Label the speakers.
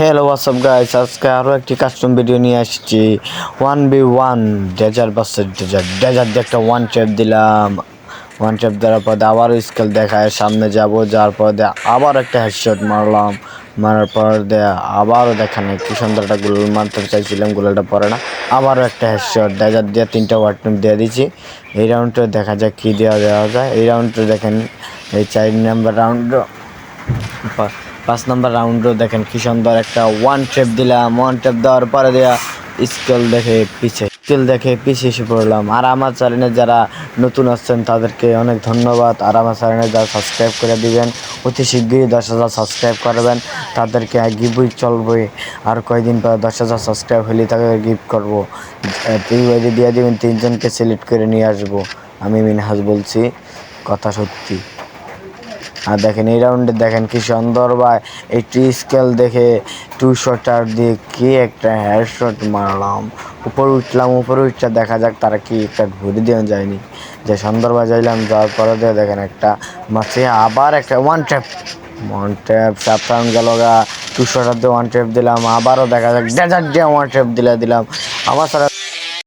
Speaker 1: Hello WhatsApp guys, আজকে আরও একটি কাস্টম ভিডিও নিয়ে আসছি। 1v1 ডেজার্ট ভার্সেস ডেজার্ট দিয়ে একটা ওয়ান ট্র্যাপ দিলাম। ওয়ান ট্র্যাপ দেওয়ার পর আবারও স্কেল দেখায় সামনে যাব, যাওয়ার পর আবার একটা হেডশট মারলাম। মারার পর আবারও দেখেন কি সুন্দর একটা গোল মারতে চাইছিলাম, গোলটা পড়ে না। আবারও একটা হেডশট ডেজার্ট দিয়ে 3টা ওয়ার্ড দিয়ে দিয়েছি। এই রাউন্ডটা দেখা যাক কী দেওয়া যায়। এই রাউন্ডটা দেখেন, এই 4 নম্বর রাউন্ড 5 নম্বর রাউন্ডও দেখেন কি সুন্দর একটা ওয়ান ট্র্যাপ দিলাম। ওয়ান ট্র্যাপ দেওয়ার পরে স্কেল দেখে পিছিয়ে এসে পড়লাম। আর আমার চ্যানেলে যারা নতুন আসছেন তাদেরকে অনেক ধন্যবাদ। আর আমার চ্যানেলে যারা সাবস্ক্রাইব করে দিবেন, অতি শীঘ্রই 10,000 সাবস্ক্রাইব করবেন। তাদেরকে গিফট চলবে। আর কয়েকদিন পর 10,000 সাবস্ক্রাইব হলে তাকে গিফট করবো। দিয়ে দিবেন, 3জনকে সিলেক্ট করে নিয়ে আসবো। আমি মিনহাজ বলছি, কথা সত্যি। আর দেখেন এই রাউন্ডে দেখেন কি সুন্দর ভাই, এই স্কেল দেখে 2 শটার দিয়ে কি একটা হেডশট মারলাম। উপরে উঠটা দেখা যাক তারা কি একটা ঘুরে দেওয়া যায়নি, যে সুন্দর বাজাইলাম। যাওয়ার পরে দেখেন একটা মাছে আবার একটা ওয়ান ট্র্যাপ 7 রাউন্ড গেল গা। 2 শটার দিয়ে ওয়ান ট্র্যাপ দিলাম। আবারও দেখা যাক ডেজার্ট দিয়ে ওয়ান ট্র্যাপ দিলাম। আমার সারা